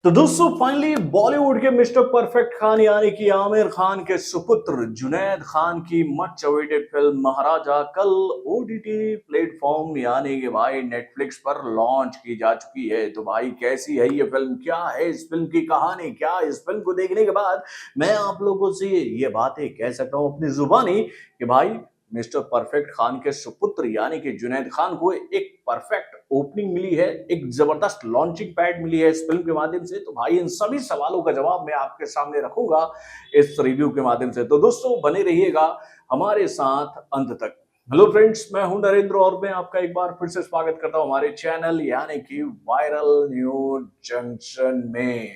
तो दोस्तों फाइनली बॉलीवुड के मिस्टर परफेक्ट खान यानी कि आमिर खान के सुपुत्र जुनैद खान की मच अवेटेड फिल्म महाराजा कल ओटीटी प्लेटफॉर्म यानी कि भाई नेटफ्लिक्स पर लॉन्च की जा चुकी है। तो भाई कैसी है ये फिल्म, क्या है इस फिल्म की कहानी, क्या इस फिल्म को देखने के बाद मैं आप लोगों से ये बातें कह सकता हूँ अपनी जुबानी कि भाई मिस्टर परफेक्ट खान के सुपुत्र यानी कि जुनैद खान को एक परफेक्ट ओपनिंग मिली है, एक जबरदस्त लॉन्चिंग पैड मिली है इस फिल्म के माध्यम से। तो भाई इन सभी सवालों का जवाब मैं आपके सामने रखूंगा इस रिव्यू के माध्यम से। तो दोस्तों बने रहिएगा हमारे साथ अंत तक। हेलो फ्रेंड्स, मैं हूं नरेंद्र और मैं आपका एक बार फिर से स्वागत करता हूं हमारे चैनल यानी कि वायरल न्यूज जंक्शन में।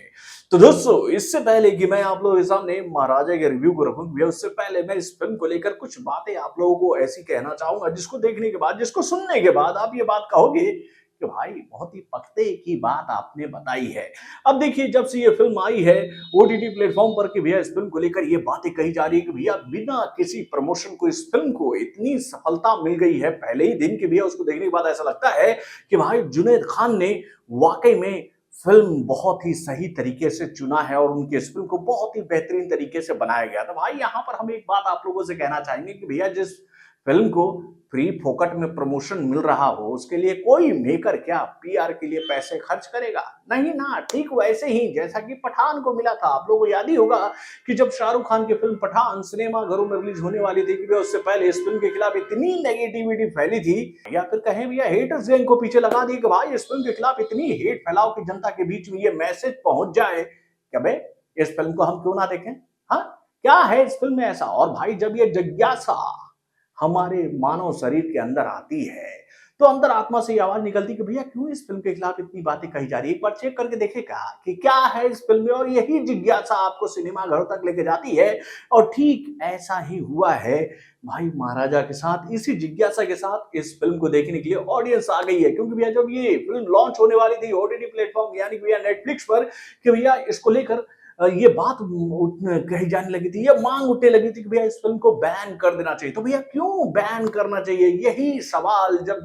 तो दोस्तों इससे पहले कि मैं आप लोगों के सामने महाराजा के रिव्यू को रखूं भैया, उससे पहले मैं इस फिल्म को लेकर कुछ बातें आप लोगों को ऐसी कहना चाहूंगा जिसको देखने के बाद, जिसको सुनने के बाद आप ये बात कहोगे कि भाई बहुत ही पक्ते की बात आपने बताई है। अब देखिए, जब से ये फिल्म आई है ओटीटी प्लेटफॉर्म पर कि भैया इस फिल्म को लेकर ये बातें कही जा रही है कि भैया बिना किसी प्रमोशन को इस फिल्म को इतनी सफलता मिल गई है पहले ही दिन कि भैया उसको देखने के बाद ऐसा लगता है कि भाई जुनैद खान ने वाकई में फिल्म बहुत ही सही तरीके से चुना है और उनकी इस फिल्म को बहुत ही बेहतरीन तरीके से बनाया गया। तो भाई यहाँ पर हम एक बात आप लोगों से कहना चाहेंगे कि भैया जिस फिल्म को फ्री फोकट में प्रमोशन मिल रहा हो उसके लिए कोई मेकर क्या पीआर के लिए पैसे खर्च करेगा? नहीं ना। ठीक वैसे ही जैसा कि पठान को मिला था। आप लोगों को याद ही होगा कि जब शाहरुख खान की फिल्म पठान सिनेमा घरों में रिलीज होने वाली थी कि उससे पहले इस फिल्म के खिलाफ इतनी नेगेटिविटी फैली थी, या फिर कहें भैया हेटर्स गैंग को पीछे लगा दी कि भाई इस फिल्म के खिलाफ इतनी हेट फैलाओ कि जनता के बीच में ये मैसेज पहुंच जाए कि भाई इस फिल्म को हम क्यों ना देखें। हाँ, क्या है इस फिल्म में ऐसा? और भाई जब ये जिज्ञासा हमारे मानव शरीर के अंदर आती है तो अंदर आत्मा से ये आवाज निकलती कि भैया क्यों इस फिल्म के खिलाफ इतनी बातें कही जा रही है। एक बार चेक करके देखेगा कि क्या है इस फिल्म में, और यही जिज्ञासा आपको सिनेमा घर तक लेके जाती है। और ठीक ऐसा ही हुआ है भाई महाराजा के साथ। इसी जिज्ञासा के साथ इस फिल्म को देखने के लिए ऑडियंस आ गई है, क्योंकि भैया जब ये फिल्म लॉन्च होने वाली थी ओटीटी प्लेटफॉर्म यानी कि भैया नेटफ्लिक्स पर कि भैया इसको लेकर ये बात कही जाने लगी थी, ये मांग उठने लगी थी कि भैया इस फिल्म को बैन कर देना चाहिए। तो भैया क्यों बैन करना चाहिए, यही सवाल जब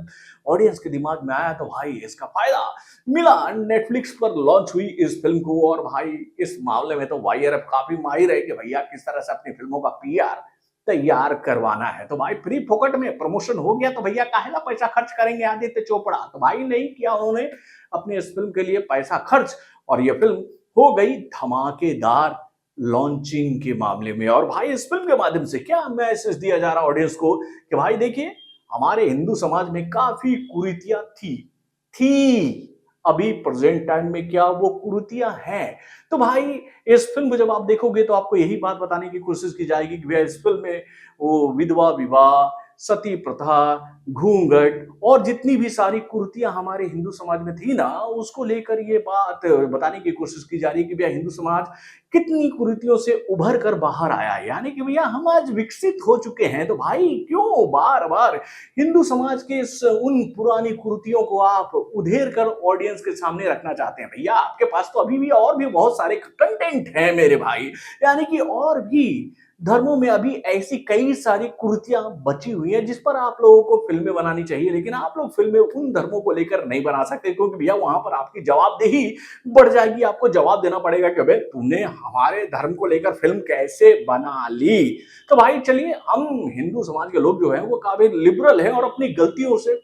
ऑडियंस के दिमाग में आया तो भाई इसका फायदा मिला। नेटफ्लिक्स पर लॉन्च हुई इस फिल्म को, और भाई इस मामले में तो वाईआरएफ काफी माहिर है कि भैया किस तरह से अपनी फिल्मों का पीआर तैयार करवाना है। तो भाई फ्री फोकट में प्रमोशन हो गया तो भैया काहेला पैसा खर्च करेंगे आदित्य चोपड़ा? तो भाई नहीं किया उन्होंने अपने इस फिल्म के लिए पैसा खर्च, और ये फिल्म हो गई धमाकेदार लॉन्चिंग के मामले में। और भाई इस फिल्म के माध्यम से क्या मैसेज दिया जा रहा ऑडियंस को कि भाई देखिए हमारे हिंदू समाज में काफी कुरीतियां थी अभी प्रेजेंट टाइम में क्या वो कुरीतियां हैं। तो भाई इस फिल्म को जब आप देखोगे तो आपको यही बात बताने की कोशिश की जाएगी कि भैया इस फिल्म में वो विधवा विवाह, सती प्रथा, घूंघट और जितनी भी सारी कुरीतियां हमारे हिंदू समाज में थी ना, उसको लेकर ये बात बताने की कोशिश की जा रही है कि भैया हिंदू समाज कितनी कुरीतियों से उभर कर बाहर आया है। यानी कि भैया हम आज विकसित हो चुके हैं। तो भाई क्यों बार बार हिंदू समाज के इस उन पुरानी कुरीतियों को आप उधेर कर ऑडियंस के सामने रखना चाहते हैं? भैया आपके पास तो अभी भी और भी बहुत सारे कंटेंट हैं मेरे भाई। यानी कि और भी धर्मों में अभी ऐसी कई सारी कुरीतियां बची हुई हैं जिस पर आप लोगों को फिल्में बनानी चाहिए, लेकिन आप लोग फिल्में उन धर्मों को लेकर नहीं बना सकते, क्योंकि भैया वहां पर आपकी जवाबदेही बढ़ जाएगी। आपको जवाब देना पड़ेगा कि भाई तुमने हमारे धर्म को लेकर फिल्म कैसे बना ली। तो भाई चलिए, हम हिंदू समाज के लोग जो हैं वो काफी लिबरल हैं और अपनी गलतियों से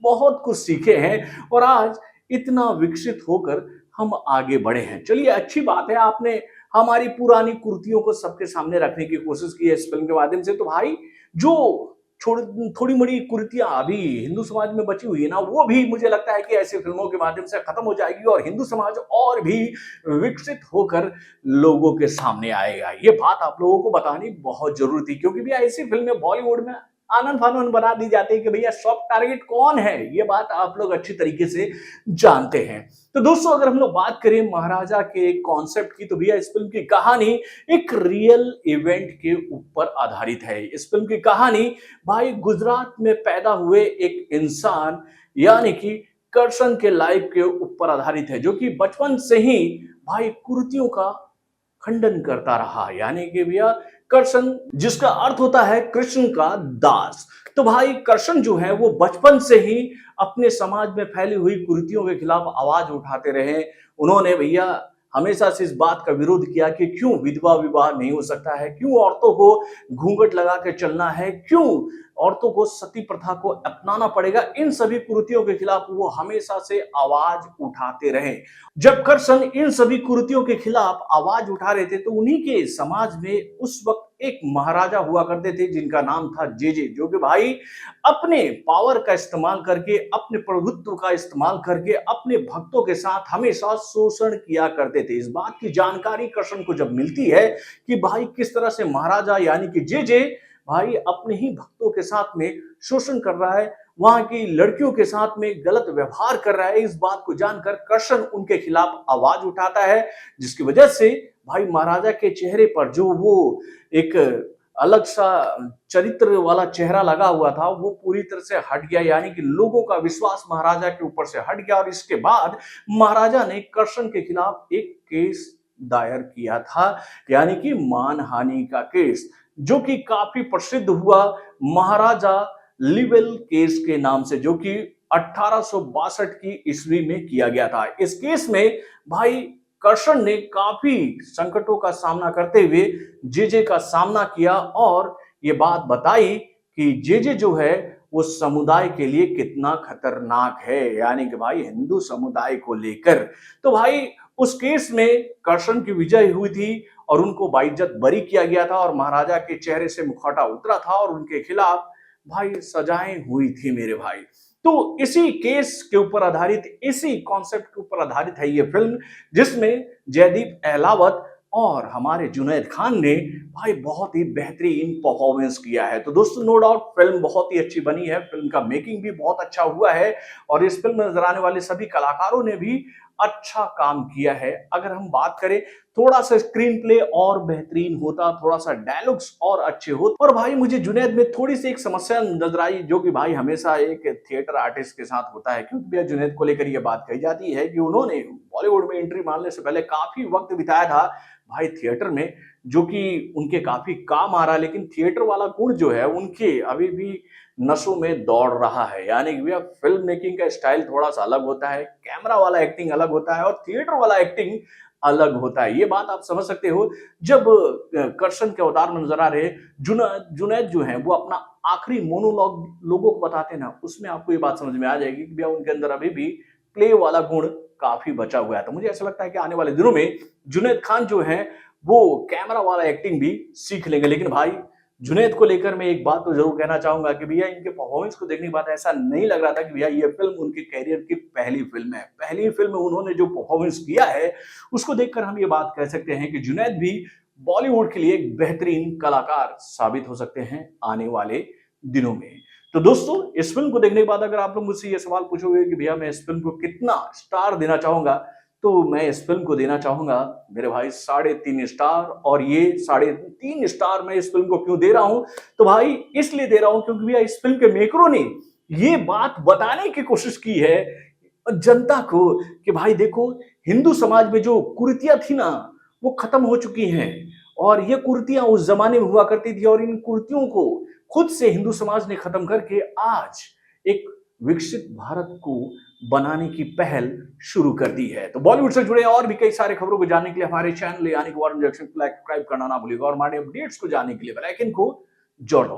बहुत कुछ सीखे हैं और आज इतना विकसित होकर हम आगे बढ़े हैं। चलिए अच्छी बात है, आपने हमारी पुरानी कुर्तियों को सबके सामने रखने की कोशिश की है इस फिल्म के माध्यम से। तो भाई जो थोड़ी बड़ी कुरीतियां अभी हिंदू समाज में बची हुई है ना, वो भी मुझे लगता है कि ऐसी फिल्मों के माध्यम से खत्म हो जाएगी और हिंदू समाज और भी विकसित होकर लोगों के सामने आएगा। ये बात आप लोगों को बतानी बहुत जरूरी थी, क्योंकि भैया ऐसी फिल्में बॉलीवुड में आनंद फानन बना दी जाती है कि भैया सॉफ्ट टारगेट कौन है, ये बात आप लोग अच्छी तरीके से जानते हैं। तो दोस्तों अगर हम लोग बात करें महाराजा के कॉन्सेप्ट की, तो भैया इस फिल्म की कहानी एक रियल इवेंट के ऊपर आधारित है। इस फिल्म की कहानी भाई गुजरात में पैदा हुए एक इंसान यानी कि करसन के लाइफ के ऊपर आधारित है, जो कि बचपन से ही भाई कुर्तियों का खंडन करता रहा। यानी कि भैया कृष्ण, जिसका अर्थ होता है कृष्ण का दास। तो भाई कृष्ण जो है वो बचपन से ही अपने समाज में फैली हुई कुरीतियों के खिलाफ आवाज उठाते रहे। उन्होंने भैया हमेशा से इस बात का विरोध किया कि क्यों विधवा विवाह नहीं हो सकता है, क्यों औरतों को घूंघट लगा के चलना है, क्यों औरतों को सती प्रथा को अपनाना पड़ेगा। इन सभी कुरीतियों के खिलाफ वो हमेशा से आवाज उठाते रहे। जब कर्शन इन सभी कुरीतियों के खिलाफ आवाज उठा रहे थे तो उन्हीं के समाज में उस वक्त एक महाराजा हुआ करते थे जिनका नाम था जेजे, जो कि भाई अपने पावर का इस्तेमाल करके, अपने प्रभुत्व का इस्तेमाल करके अपने भक्तों के साथ हमेशा शोषण किया करते थे। इस बात की जानकारी कृष्ण को जब मिलती है कि भाई किस तरह से महाराजा यानी कि जेजे भाई अपने ही भक्तों के साथ में शोषण कर रहा है, वहां की लड़कियों के साथ में गलत व्यवहार कर रहा है, इस बात को जानकर कृष्ण उनके खिलाफ आवाज उठाता है, जिसकी वजह से भाई महाराजा के चेहरे पर जो वो एक अलग सा चरित्र वाला चेहरा लगा हुआ था वो पूरी तरह से हट गया, यानी कि लोगों का विश्वास महाराजा के ऊपर से हट गया। और इसके बाद महाराजा ने कृष्ण के खिलाफ एक केस दायर किया था, यानी कि मानहानि का केस, जो कि काफी प्रसिद्ध हुआ महाराजा लिवेल केस के नाम से, जो कि 1862 की ईस्वी में किया गया था। इस केस में भाई कृष्ण ने काफी संकटों का सामना करते हुए जेजे का सामना किया और ये बात बताई कि जेजे जो है वो समुदाय के लिए कितना खतरनाक है, यानी कि भाई हिंदू समुदाय को लेकर। तो भाई उस केस में कृष्ण की विजय हुई थी और उनको बाइज्जत बरी किया गया था और महाराजा के चेहरे से मुखौटा उतरा था और उनके खिलाफ भाई सजाएं हुई थी मेरे भाई। तो इसी केस के ऊपर आधारित, इसी कॉन्सेप्ट के ऊपर आधारित है ये फिल्म, जिसमें जयदीप अहलावत और हमारे जुनैद खान ने भाई बहुत ही बेहतरीन परफॉर्मेंस किया है। तो दोस्तों नो डाउट फिल्म बहुत ही अच्छी बनी है, फिल्म का मेकिंग भी बहुत अच्छा हुआ है और इस फिल्म में नजर आने वाले सभी कलाकारों ने भी अच्छा काम किया है। अगर हम बात करें थोड़ा सा स्क्रीन प्ले और बेहतरीन होता, थोड़ा सा डायलॉग्स और अच्छे होते। और भाई मुझे जुनैद में थोड़ी सी एक समस्या नजर आई, जो कि भाई हमेशा एक थिएटर आर्टिस्ट के साथ होता है, क्योंकि भैया जुनैद को लेकर यह बात कही जाती है कि उन्होंने बॉलीवुड में एंट्री मारने से पहले काफी वक्त बिताया था भाई थिएटर में, जो कि उनके काफी काम आ रहा है। लेकिन थिएटर वाला गुण जो है उनके अभी भी नसों में दौड़ रहा है, यानी कि भैया फिल्म मेकिंग का स्टाइल थोड़ा सा अलग होता है, कैमरा वाला एक्टिंग अलग होता है और थिएटर वाला एक्टिंग अलग होता है। ये बात आप समझ सकते हो। जब कृष्ण के अवतार में नजर आ रहे जुनैद जो है वो अपना आखिरी मोनोलॉग लोगों को बताते हैं ना, उसमें आपको ये बात समझ में आ जाएगी कि भैया उनके अंदर अभी भी प्ले वाला गुण काफी बचा हुआ है। तो मुझे ऐसा लगता है कि आने वाले दिनों में जुनैद खान जो है वो कैमरा वाला एक्टिंग भी सीख लेंगे। लेकिन भाई जुनैद को लेकर मैं एक बात तो जरूर कहना चाहूंगा कि भैया इनके परफॉर्मेंस को देखने के बाद ऐसा नहीं लग रहा था कि भैया ये फिल्म उनके कैरियर की पहली फिल्म है। पहली फिल्म में उन्होंने जो परफॉर्मेंस किया है उसको देखकर हम ये बात कह सकते हैं कि जुनैद भी बॉलीवुड के लिए एक बेहतरीन कलाकार साबित हो सकते हैं आने वाले दिनों में। तो दोस्तों इस फिल्म को देखने के बाद अगर आप लोग मुझसे ये सवाल पूछोगे कि भैया मैं इस फिल्म को कितना स्टार देना चाहूंगा, तो मैं इस फिल्म को देना चाहूंगा मेरे भाई 3.5 स्टार। और ये 3.5 स्टार मैं इस फिल्म को क्यों दे रहा हूं, तो भाई इसलिए दे रहा हूं क्योंकि भैया इस फिल्म के मेकरों ने ये बात बताने की कोशिश की है जनता को कि भाई देखो हिंदू समाज में जो कुरीतियां थी ना वो खत्म हो चुकी हैं और ये कुरीतियां उस जमाने में हुआ करती थी और इन कुरीतियों को खुद से हिंदू समाज ने खत्म करके आज एक विकसित भारत को बनाने की पहल शुरू कर दी है। तो बॉलीवुड से जुड़े और भी कई सारे खबरों को जानने के लिए हमारे चैनल यानी कि वार्न जंक्शन को सब्सक्राइब करना ना भूलिएगा और हमारे अपडेट्स को जानने के लिए बेल आइकन को जोड़ दो।